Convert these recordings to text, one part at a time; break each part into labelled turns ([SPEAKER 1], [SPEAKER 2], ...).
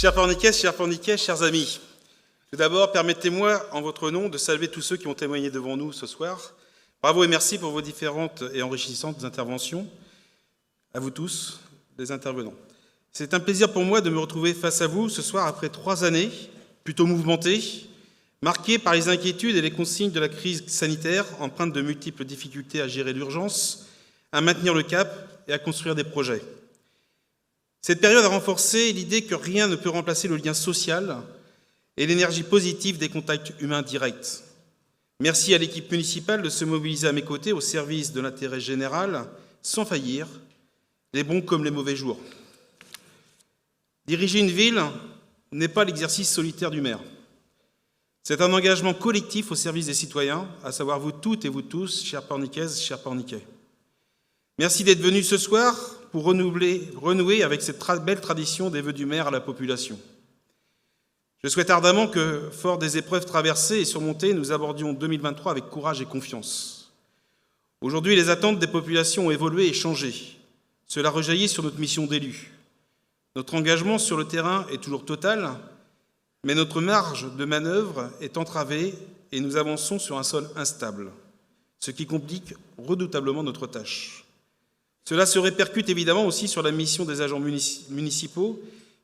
[SPEAKER 1] Chers Porniquais, chers amis, tout d'abord, permettez-moi, en votre nom, de saluer tous ceux qui ont témoigné devant nous ce soir. Bravo et merci pour vos différentes et enrichissantes interventions. À vous tous, les intervenants. C'est un plaisir pour moi de me retrouver face à vous ce soir après 3 années, plutôt mouvementées, marquées par les inquiétudes et les consignes de la crise sanitaire, empreintes de multiples difficultés à gérer l'urgence, à maintenir le cap et à construire des projets. Cette période a renforcé l'idée que rien ne peut remplacer le lien social et l'énergie positive des contacts humains directs. Merci à l'équipe municipale de se mobiliser à mes côtés au service de l'intérêt général, sans faillir, les bons comme les mauvais jours. Diriger une ville n'est pas l'exercice solitaire du maire. C'est un engagement collectif au service des citoyens, à savoir vous toutes et vous tous, chères Porniquaises, chers Porniquais. Merci d'être venus ce soir pour renouer avec cette belle tradition des vœux du maire à la population. Je souhaite ardemment que, fort des épreuves traversées et surmontées, nous abordions 2023 avec courage et confiance. Aujourd'hui, les attentes des populations ont évolué et changé. Cela rejaillit sur notre mission d'élus. Notre engagement sur le terrain est toujours total, mais notre marge de manœuvre est entravée et nous avançons sur un sol instable, ce qui complique redoutablement notre tâche. Cela se répercute évidemment aussi sur la mission des agents municipaux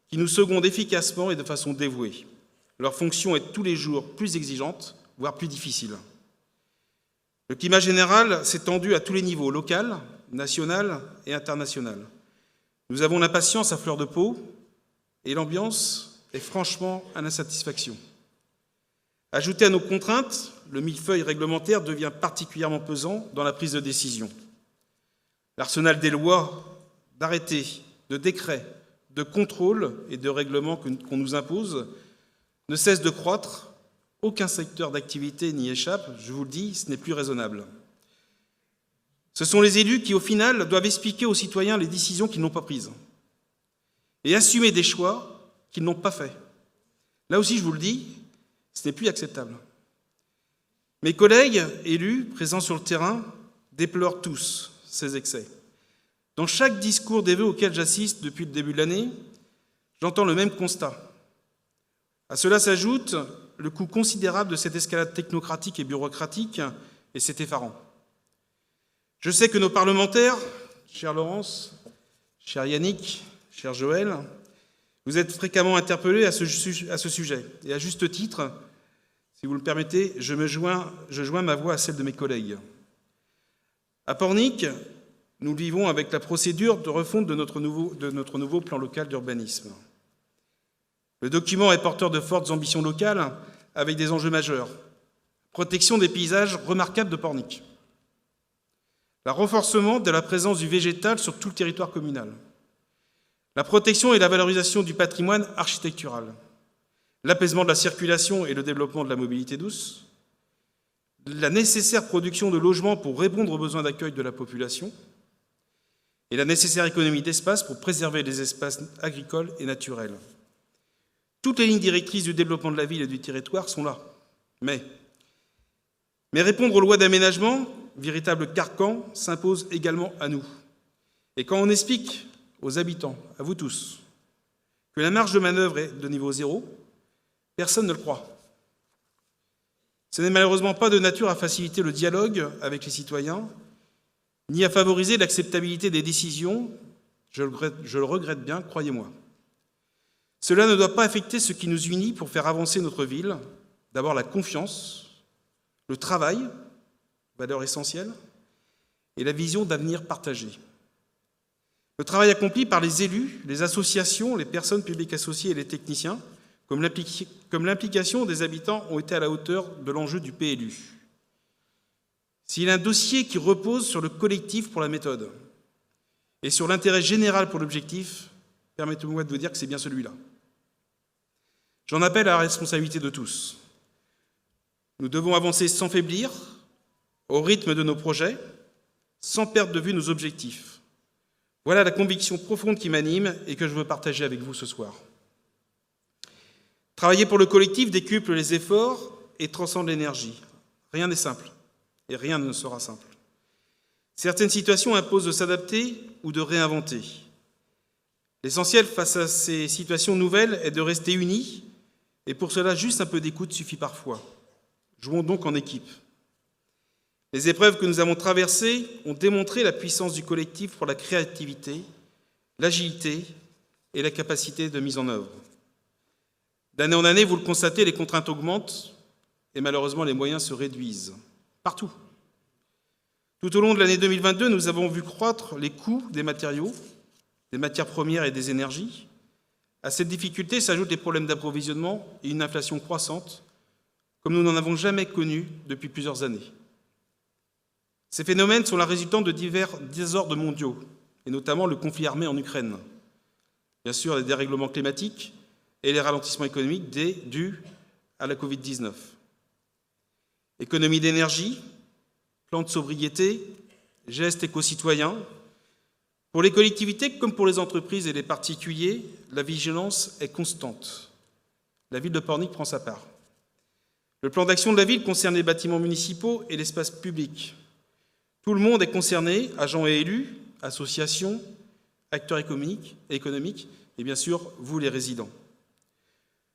[SPEAKER 1] qui nous secondent efficacement et de façon dévouée. Leur fonction est tous les jours plus exigeante, voire plus difficile. Le climat général s'est tendu à tous les niveaux, local, national et international. Nous avons l'impatience à fleur de peau et l'ambiance est franchement à l'insatisfaction. Ajouté à nos contraintes, le millefeuille réglementaire devient particulièrement pesant dans la prise de décision. L'arsenal des lois, d'arrêtés, de décrets, de contrôles et de règlements qu'on nous impose ne cesse de croître. Aucun secteur d'activité n'y échappe, je vous le dis, ce n'est plus raisonnable. Ce sont les élus qui, au final, doivent expliquer aux citoyens les décisions qu'ils n'ont pas prises et assumer des choix qu'ils n'ont pas faits. Là aussi, je vous le dis, ce n'est plus acceptable. Mes collègues élus présents sur le terrain déplorent tous ces excès. Dans chaque discours des vœux auquel j'assiste depuis le début de l'année, j'entends le même constat. À cela s'ajoute le coût considérable de cette escalade technocratique et bureaucratique, et c'est effarant. Je sais que nos parlementaires, cher Laurence, cher Yannick, cher Joël, vous êtes fréquemment interpellés à ce sujet. Et à juste titre, si vous le permettez, je joins ma voix à celle de mes collègues. À Pornic, nous vivons avec la procédure de refonte de notre nouveau plan local d'urbanisme. Le document est porteur de fortes ambitions locales avec des enjeux majeurs. Protection des paysages remarquables de Pornic. Le renforcement de la présence du végétal sur tout le territoire communal. La protection et la valorisation du patrimoine architectural. L'apaisement de la circulation et le développement de la mobilité douce. La nécessaire production de logements pour répondre aux besoins d'accueil de la population et la nécessaire économie d'espace pour préserver les espaces agricoles et naturels. Toutes les lignes directrices du développement de la ville et du territoire sont là. Mais répondre aux lois d'aménagement, véritable carcan, s'impose également à nous. Et quand on explique aux habitants, à vous tous, que la marge de manœuvre est de niveau 0, personne ne le croit. Ce n'est malheureusement pas de nature à faciliter le dialogue avec les citoyens, ni à favoriser l'acceptabilité des décisions, je le regrette bien, croyez-moi. Cela ne doit pas affecter ce qui nous unit pour faire avancer notre ville, d'abord la confiance, le travail, valeur essentielle, et la vision d'avenir partagée. Le travail accompli par les élus, les associations, les personnes publiques associées et les techniciens, comme l'implication des habitants ont été à la hauteur de l'enjeu du PLU. S'il y a un dossier qui repose sur le collectif pour la méthode et sur l'intérêt général pour l'objectif, permettez-moi de vous dire que c'est bien celui-là. J'en appelle à la responsabilité de tous. Nous devons avancer sans faiblir, au rythme de nos projets, sans perdre de vue nos objectifs. Voilà la conviction profonde qui m'anime et que je veux partager avec vous ce soir. Travailler pour le collectif décuple les efforts et transcende l'énergie. Rien n'est simple, et rien ne sera simple. Certaines situations imposent de s'adapter ou de réinventer. L'essentiel face à ces situations nouvelles est de rester unis, et pour cela, juste un peu d'écoute suffit parfois. Jouons donc en équipe. Les épreuves que nous avons traversées ont démontré la puissance du collectif pour la créativité, l'agilité et la capacité de mise en œuvre. D'année en année, vous le constatez, les contraintes augmentent et malheureusement les moyens se réduisent. Partout. Tout au long de l'année 2022, nous avons vu croître les coûts des matériaux, des matières premières et des énergies. À cette difficulté s'ajoutent les problèmes d'approvisionnement et une inflation croissante, comme nous n'en avons jamais connu depuis plusieurs années. Ces phénomènes sont la résultante de divers désordres mondiaux, et notamment le conflit armé en Ukraine. Bien sûr, les dérèglements climatiques et les ralentissements économiques dus à la Covid-19. Économie d'énergie, plan de sobriété, gestes éco-citoyens. Pour les collectivités comme pour les entreprises et les particuliers, la vigilance est constante. La ville de Pornic prend sa part. Le plan d'action de la ville concerne les bâtiments municipaux et l'espace public. Tout le monde est concerné, agents et élus, associations, acteurs économiques et bien sûr, vous les résidents.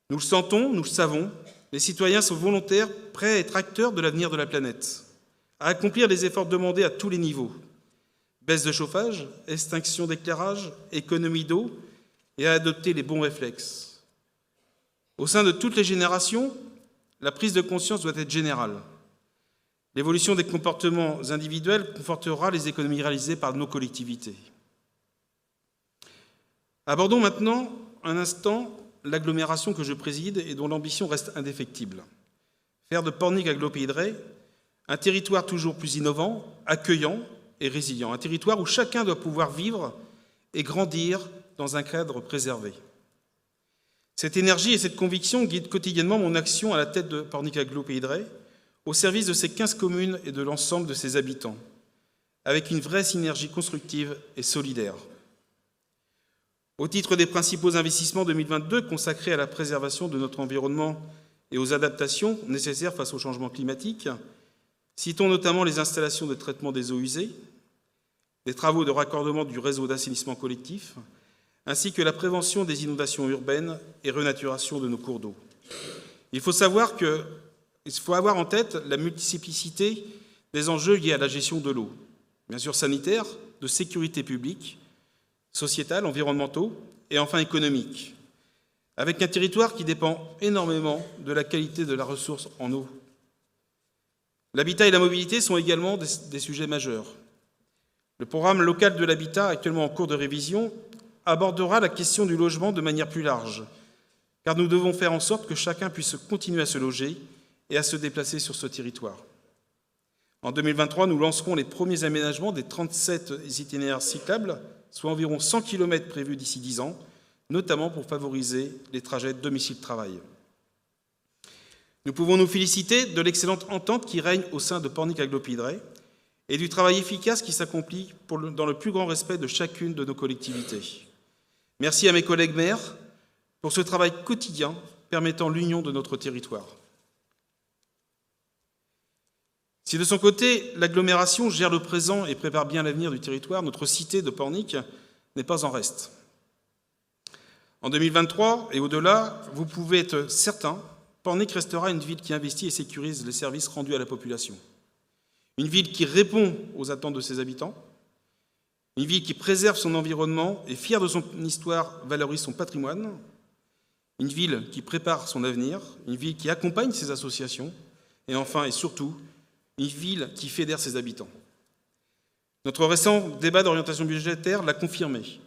[SPEAKER 1] Nous le sentons, nous le savons, les citoyens sont volontaires, prêts à être acteurs de l'avenir de la planète, à accomplir les efforts demandés à tous les niveaux. Baisse de chauffage, extinction d'éclairage, économie d'eau et à adopter les bons réflexes. Au sein de toutes les générations, la prise de conscience doit être générale. L'évolution des comportements individuels confortera les économies réalisées par nos collectivités. Abordons maintenant un instant l'agglomération que je préside et dont l'ambition reste indéfectible. Faire de Pornic Agglo-Pays de Retz un territoire toujours plus innovant, accueillant et résilient, un territoire où chacun doit pouvoir vivre et grandir dans un cadre préservé. Cette énergie et cette conviction guident quotidiennement mon action à la tête de Pornic Agglo-Pays de Retz, au service de ces 15 communes et de l'ensemble de ses habitants, avec une vraie synergie constructive et solidaire. Au titre des principaux investissements 2022 consacrés à la préservation de notre environnement et aux adaptations nécessaires face au changement climatique, citons notamment les installations de traitement des eaux usées, les travaux de raccordement du réseau d'assainissement collectif, ainsi que la prévention des inondations urbaines et renaturation de nos cours d'eau. Il faut avoir en tête la multiplicité des enjeux liés à la gestion de l'eau, bien sûr sanitaire, de sécurité publique, sociétale, environnementaux et enfin économiques, avec un territoire qui dépend énormément de la qualité de la ressource en eau. L'habitat et la mobilité sont également des sujets majeurs. Le programme local de l'habitat, actuellement en cours de révision, abordera la question du logement de manière plus large, car nous devons faire en sorte que chacun puisse continuer à se loger et à se déplacer sur ce territoire. En 2023, nous lancerons les premiers aménagements des 37 itinéraires cyclables, soit environ 100 km prévus d'ici 10 ans, notamment pour favoriser les trajets domicile-travail. Nous pouvons nous féliciter de l'excellente entente qui règne au sein de Pornic Agglo-Pays de Retz et du travail efficace qui s'accomplit dans le plus grand respect de chacune de nos collectivités. Merci à mes collègues maires pour ce travail quotidien permettant l'union de notre territoire. Si de son côté, l'agglomération gère le présent et prépare bien l'avenir du territoire, notre cité de Pornic n'est pas en reste. En 2023 et au-delà, vous pouvez être certain, Pornic restera une ville qui investit et sécurise les services rendus à la population. Une ville qui répond aux attentes de ses habitants, une ville qui préserve son environnement et, fière de son histoire, valorise son patrimoine, une ville qui prépare son avenir, une ville qui accompagne ses associations, et enfin et surtout, une ville qui fédère ses habitants. Notre récent débat d'orientation budgétaire l'a confirmé.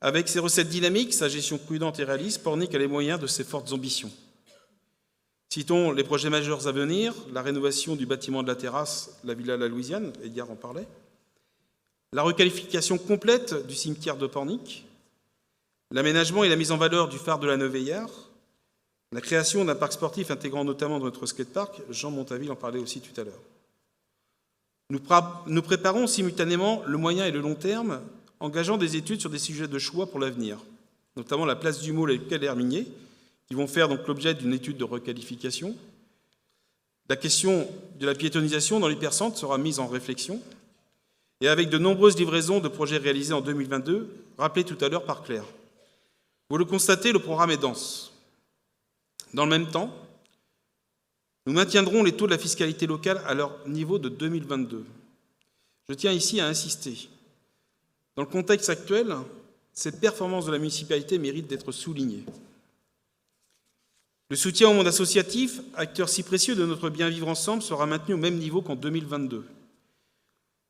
[SPEAKER 1] Avec ses recettes dynamiques, sa gestion prudente et réaliste, Pornic a les moyens de ses fortes ambitions. Citons les projets majeurs à venir, la rénovation du bâtiment de la terrasse, la Villa La Louisiane, Edgar en parlait, la requalification complète du cimetière de Pornic, l'aménagement et la mise en valeur du phare de la Neuveillard, la création d'un parc sportif intégrant notamment notre skatepark, Jean Montaville en parlait aussi tout à l'heure. Nous préparons simultanément le moyen et le long terme, engageant des études sur des sujets de choix pour l'avenir, notamment la place du Môle et le quai Herminier, qui vont faire donc l'objet d'une étude de requalification. La question de la piétonisation dans l'hypercentre sera mise en réflexion, et avec de nombreuses livraisons de projets réalisés en 2022, rappelées tout à l'heure par Claire. Vous le constatez, le programme est dense. Dans le même temps, nous maintiendrons les taux de la fiscalité locale à leur niveau de 2022. Je tiens ici à insister. Dans le contexte actuel, cette performance de la municipalité mérite d'être soulignée. Le soutien au monde associatif, acteur si précieux de notre bien vivre ensemble, sera maintenu au même niveau qu'en 2022.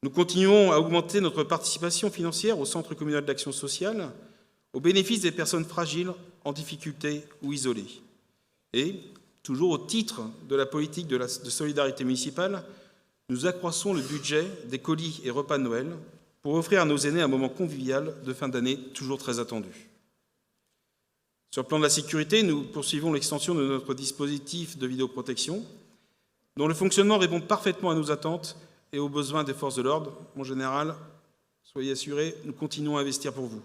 [SPEAKER 1] Nous continuons à augmenter notre participation financière au Centre communal d'action sociale au bénéfice des personnes fragiles, en difficulté ou isolées. Et, toujours au titre de la politique de solidarité municipale, nous accroissons le budget des colis et repas de Noël pour offrir à nos aînés un moment convivial de fin d'année toujours très attendu. Sur le plan de la sécurité, nous poursuivons l'extension de notre dispositif de vidéoprotection, dont le fonctionnement répond parfaitement à nos attentes et aux besoins des forces de l'ordre. Mon général, soyez assurés, nous continuons à investir pour vous.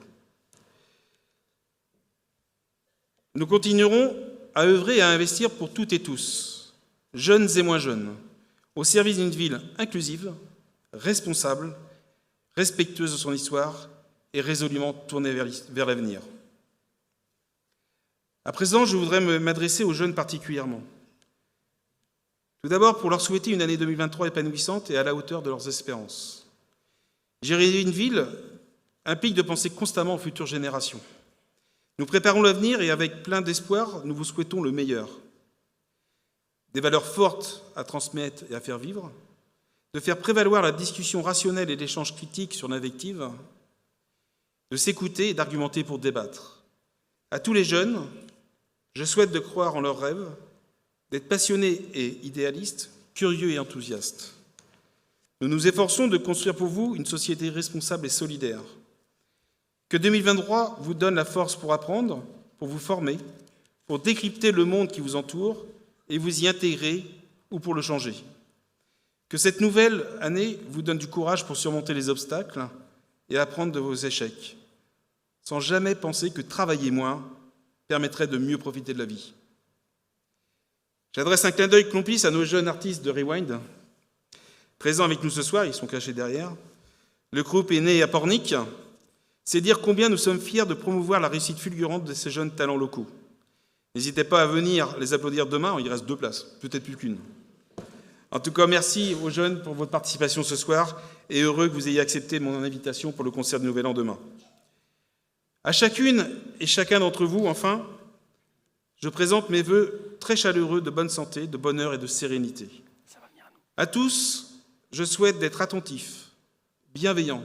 [SPEAKER 1] Nous continuerons à œuvrer et à investir pour toutes et tous, jeunes et moins jeunes, au service d'une ville inclusive, responsable, respectueuse de son histoire et résolument tournée vers l'avenir. À présent, je voudrais m'adresser aux jeunes particulièrement. Tout d'abord, pour leur souhaiter une année 2023 épanouissante et à la hauteur de leurs espérances. Gérer une ville implique de penser constamment aux futures générations. Nous préparons l'avenir et avec plein d'espoir, nous vous souhaitons le meilleur. Des valeurs fortes à transmettre et à faire vivre, de faire prévaloir la discussion rationnelle et l'échange critique sur l'invective, de s'écouter et d'argumenter pour débattre. À tous les jeunes, je souhaite de croire en leurs rêves, d'être passionnés et idéalistes, curieux et enthousiastes. Nous nous efforçons de construire pour vous une société responsable et solidaire. Que 2023 vous donne la force pour apprendre, pour vous former, pour décrypter le monde qui vous entoure et vous y intégrer ou pour le changer. Que cette nouvelle année vous donne du courage pour surmonter les obstacles et apprendre de vos échecs, sans jamais penser que travailler moins permettrait de mieux profiter de la vie. J'adresse un clin d'œil complice à nos jeunes artistes de Rewind, présents avec nous ce soir, ils sont cachés derrière. Le groupe est né à Pornic. C'est dire combien nous sommes fiers de promouvoir la réussite fulgurante de ces jeunes talents locaux. N'hésitez pas à venir les applaudir demain, il reste 2 places, peut-être plus qu'une. En tout cas, merci aux jeunes pour votre participation ce soir et heureux que vous ayez accepté mon invitation pour le concert du Nouvel An demain. À chacune et chacun d'entre vous, enfin, je présente mes vœux très chaleureux de bonne santé, de bonheur et de sérénité. À tous, je souhaite d'être attentifs, bienveillants.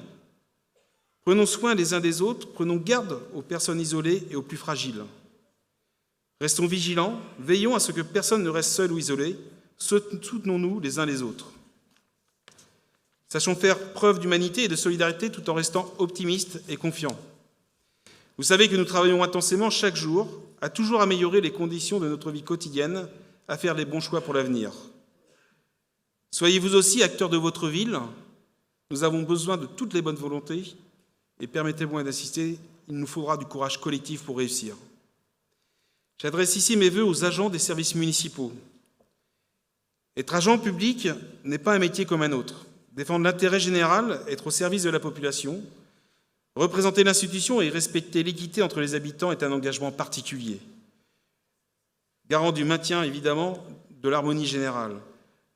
[SPEAKER 1] Prenons soin les uns des autres, prenons garde aux personnes isolées et aux plus fragiles. Restons vigilants, veillons à ce que personne ne reste seul ou isolé, soutenons-nous les uns les autres. Sachons faire preuve d'humanité et de solidarité tout en restant optimistes et confiants. Vous savez que nous travaillons intensément chaque jour à toujours améliorer les conditions de notre vie quotidienne, à faire les bons choix pour l'avenir. Soyez vous aussi acteurs de votre ville. Nous avons besoin de toutes les bonnes volontés et permettez-moi d'insister, il nous faudra du courage collectif pour réussir. J'adresse ici mes vœux aux agents des services municipaux. Être agent public n'est pas un métier comme un autre. Défendre l'intérêt général, être au service de la population, représenter l'institution et respecter l'équité entre les habitants est un engagement particulier. Garant du maintien, évidemment, de l'harmonie générale.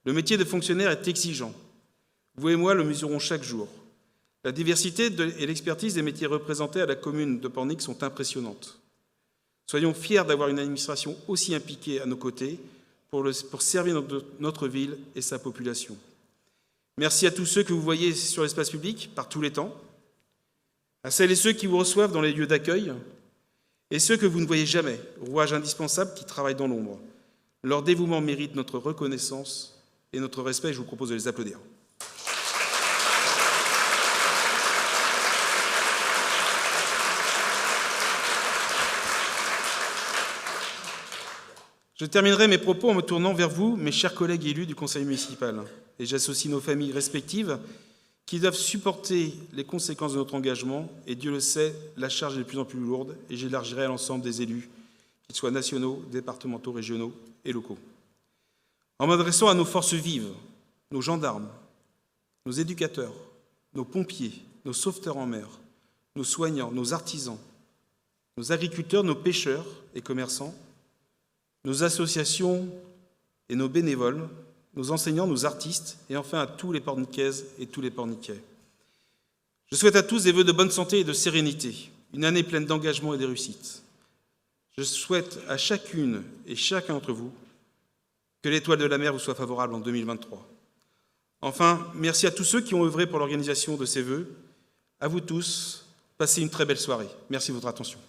[SPEAKER 1] Le métier de fonctionnaire est exigeant. Vous et moi le mesurons chaque jour. La diversité et l'expertise des métiers représentés à la commune de Pornic sont impressionnantes. Soyons fiers d'avoir une administration aussi impliquée à nos côtés pour servir notre ville et sa population. Merci à tous ceux que vous voyez sur l'espace public, par tous les temps, à celles et ceux qui vous reçoivent dans les lieux d'accueil, et ceux que vous ne voyez jamais, rouages indispensables qui travaillent dans l'ombre. Leur dévouement mérite notre reconnaissance et notre respect. Je vous propose de les applaudir. Je terminerai mes propos en me tournant vers vous, mes chers collègues élus du conseil municipal, et j'associe nos familles respectives qui doivent supporter les conséquences de notre engagement, et Dieu le sait, la charge est de plus en plus lourde, et j'élargirai à l'ensemble des élus, qu'ils soient nationaux, départementaux, régionaux et locaux. En m'adressant à nos forces vives, nos gendarmes, nos éducateurs, nos pompiers, nos sauveteurs en mer, nos soignants, nos artisans, nos agriculteurs, nos pêcheurs et commerçants, nos associations et nos bénévoles, nos enseignants, nos artistes, et enfin à tous les porniquaises et tous les porniquais. Je souhaite à tous des vœux de bonne santé et de sérénité, une année pleine d'engagement et de réussite. Je souhaite à chacune et chacun d'entre vous que l'étoile de la mer vous soit favorable en 2023. Enfin, merci à tous ceux qui ont œuvré pour l'organisation de ces vœux. À vous tous, passez une très belle soirée. Merci de votre attention.